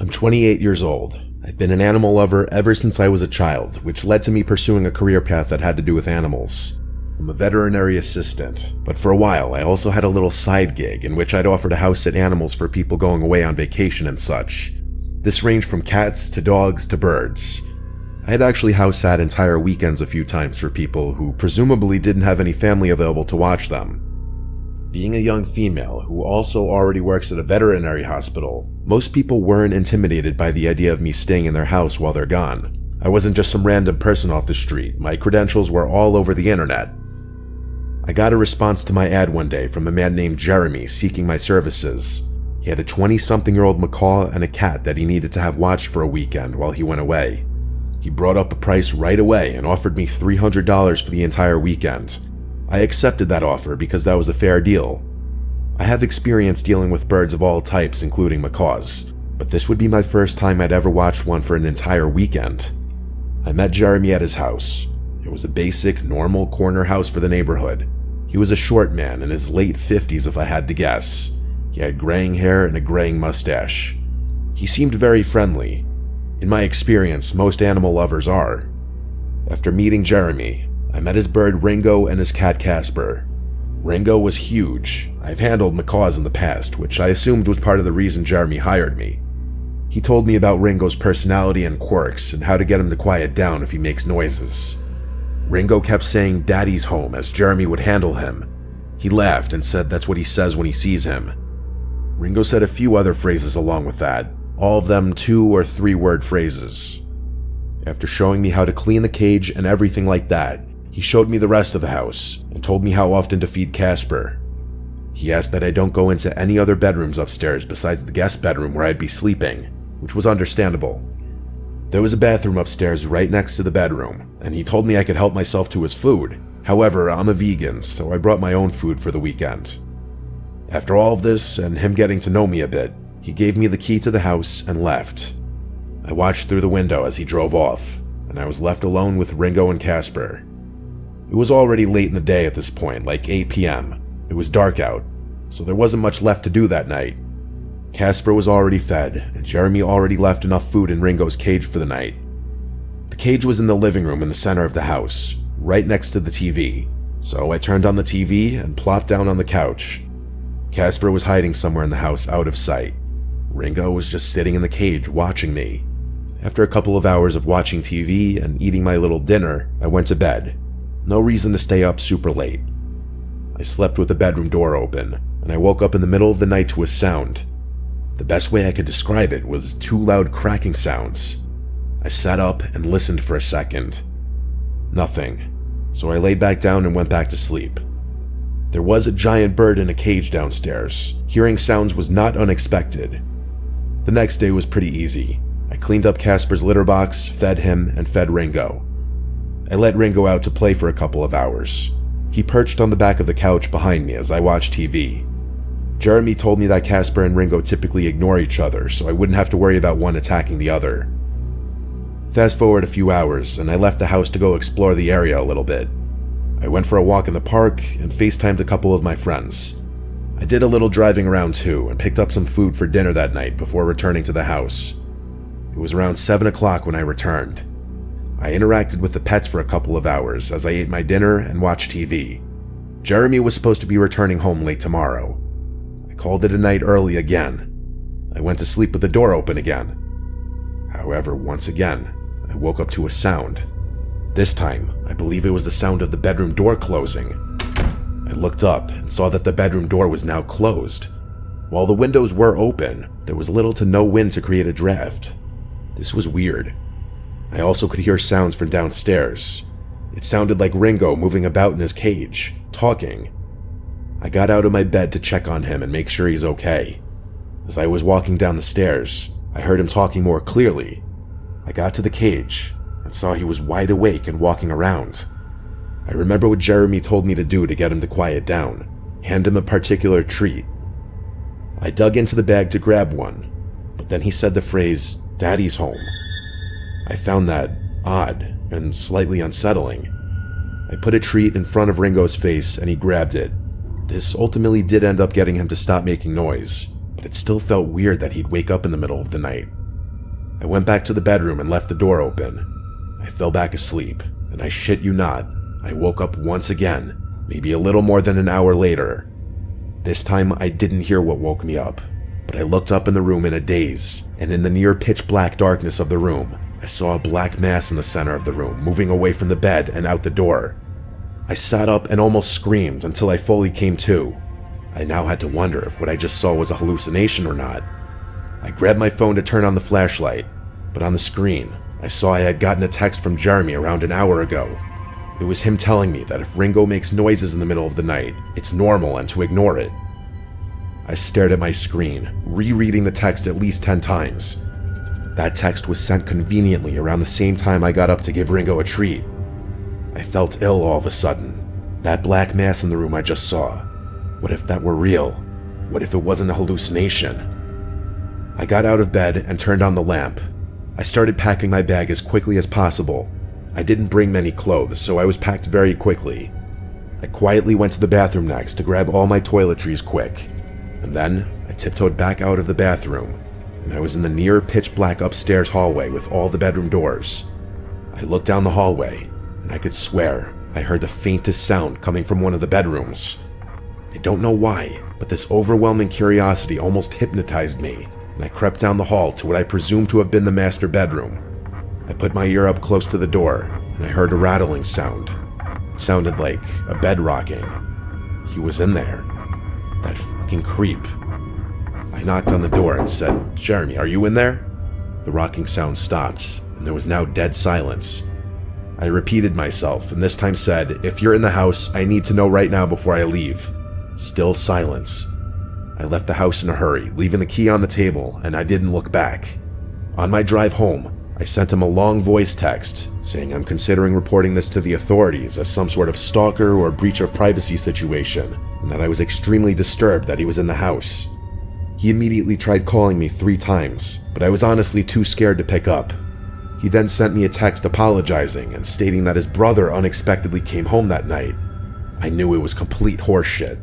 I'm 28 years old. I've been an animal lover ever since I was a child, which led to me pursuing a career path that had to do with animals. I'm a veterinary assistant, but for a while I also had a little side gig in which I'd offer to house sit animals for people going away on vacation and such. This ranged from cats to dogs to birds. I had actually house sat entire weekends a few times for people who presumably didn't have any family available to watch them. Being a young female who also already works at a veterinary hospital, most people weren't intimidated by the idea of me staying in their house while they're gone. I wasn't just some random person off the street. My credentials were all over the internet. I got a response to my ad one day from a man named Jeremy seeking my services. He had a 20-something-year-old macaw and a cat that he needed to have watched for a weekend while he went away. He brought up a price right away and offered me $300 for the entire weekend. I accepted that offer because that was a fair deal. I have experience dealing with birds of all types, including macaws, but this would be my first time I'd ever watched one for an entire weekend. I met Jeremy at his house. It was a basic, normal corner house for the neighborhood. He was a short man in his late 50s if I had to guess. He had graying hair and a graying mustache. He seemed very friendly. In my experience, most animal lovers are. After meeting Jeremy, I met his bird Ringo and his cat Casper. Ringo was huge. I've handled macaws in the past, which I assumed was part of the reason Jeremy hired me. He told me about Ringo's personality and quirks and how to get him to quiet down if he makes noises. Ringo kept saying "Daddy's home" as Jeremy would handle him. He laughed and said that's what he says when he sees him. Ringo said a few other phrases along with that, all of them 2- or 3-word phrases. After showing me how to clean the cage and everything like that, he showed me the rest of the house and told me how often to feed Casper. He asked that I don't go into any other bedrooms upstairs besides the guest bedroom where I'd be sleeping, which was understandable. There was a bathroom upstairs right next to the bedroom, and he told me I could help myself to his food. However, I'm a vegan, so I brought my own food for the weekend. After all of this and him getting to know me a bit, he gave me the key to the house and left. I watched through the window as he drove off, and I was left alone with Ringo and Casper. It was already late in the day at this point, like 8 p.m. It was dark out, so there wasn't much left to do that night. Casper was already fed, and Jeremy already left enough food in Ringo's cage for the night. The cage was in the living room in the center of the house, right next to the TV, so I turned on the TV and plopped down on the couch. Casper was hiding somewhere in the house out of sight. Ringo was just sitting in the cage watching me. After a couple of hours of watching TV and eating my little dinner, I went to bed. No reason to stay up super late. I slept with the bedroom door open, and I woke up in the middle of the night to a sound. The best way I could describe it was 2 loud cracking sounds. I sat up and listened for a second. Nothing, so I laid back down and went back to sleep. There was a giant bird in a cage downstairs. Hearing sounds was not unexpected. The next day was pretty easy. I cleaned up Casper's litter box, fed him, and fed Ringo. I let Ringo out to play for a couple of hours. He perched on the back of the couch behind me as I watched TV. Jeremy told me that Casper and Ringo typically ignore each other, so I wouldn't have to worry about one attacking the other. Fast forward a few hours, and I left the house to go explore the area a little bit. I went for a walk in the park and FaceTimed a couple of my friends. I did a little driving around too and picked up some food for dinner that night before returning to the house. It was around 7 o'clock when I returned. I interacted with the pets for a couple of hours as I ate my dinner and watched TV. Jeremy was supposed to be returning home late tomorrow. I called it a night early again. I went to sleep with the door open again. However, once again, I woke up to a sound. This time, I believe it was the sound of the bedroom door closing. I looked up and saw that the bedroom door was now closed. While the windows were open, there was little to no wind to create a draft. This was weird. I also could hear sounds from downstairs. It sounded like Ringo moving about in his cage, talking. I got out of my bed to check on him and make sure he's okay. As I was walking down the stairs, I heard him talking more clearly. I got to the cage and saw he was wide awake and walking around. I remember what Jeremy told me to do to get him to quiet down, hand him a particular treat. I dug into the bag to grab one, but then he said the phrase, "Daddy's home." I found that odd and slightly unsettling. I put a treat in front of Ringo's face and he grabbed it. This ultimately did end up getting him to stop making noise, but it still felt weird that he'd wake up in the middle of the night. I went back to the bedroom and left the door open. I fell back asleep, and I shit you not, I woke up once again, maybe a little more than an hour later. This time I didn't hear what woke me up, but I looked up in the room in a daze, and in the near pitch black darkness of the room, I saw a black mass in the center of the room, moving away from the bed and out the door. I sat up and almost screamed until I fully came to. I now had to wonder if what I just saw was a hallucination or not. I grabbed my phone to turn on the flashlight, but on the screen, I saw I had gotten a text from Jeremy around an hour ago. It was him telling me that if Ringo makes noises in the middle of the night, it's normal and to ignore it. I stared at my screen, rereading the text at least 10 times. That text was sent conveniently around the same time I got up to give Ringo a treat. I felt ill all of a sudden. That black mass in the room I just saw. What if that were real? What if it wasn't a hallucination? I got out of bed and turned on the lamp. I started packing my bag as quickly as possible. I didn't bring many clothes, so I was packed very quickly. I quietly went to the bathroom next to grab all my toiletries quick. And then I tiptoed back out of the bathroom, and I was in the near pitch black upstairs hallway with all the bedroom doors. I looked down the hallway, and I could swear I heard the faintest sound coming from one of the bedrooms. I don't know why, but this overwhelming curiosity almost hypnotized me, and I crept down the hall to what I presumed to have been the master bedroom. I put my ear up close to the door, and I heard a rattling sound. It sounded like a bed rocking. He was in there. That fucking creep. I knocked on the door and said, "Jeremy, are you in there?" The rocking sound stopped, and there was now dead silence. I repeated myself, and this time said, "If you're in the house, I need to know right now before I leave." Still silence. I left the house in a hurry, leaving the key on the table, and I didn't look back. On my drive home, I sent him a long voice text saying I'm considering reporting this to the authorities as some sort of stalker or breach of privacy situation, and that I was extremely disturbed that he was in the house. He immediately tried calling me 3 times, but I was honestly too scared to pick up. He then sent me a text apologizing and stating that his brother unexpectedly came home that night. I knew it was complete horseshit.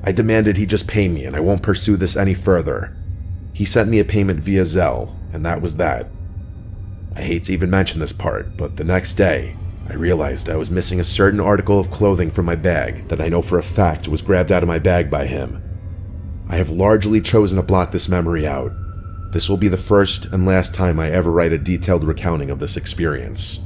I demanded he just pay me and I won't pursue this any further. He sent me a payment via Zelle, and that was that. I hate to even mention this part, but the next day, I realized I was missing a certain article of clothing from my bag that I know for a fact was grabbed out of my bag by him. I have largely chosen to block this memory out. This will be the first and last time I ever write a detailed recounting of this experience.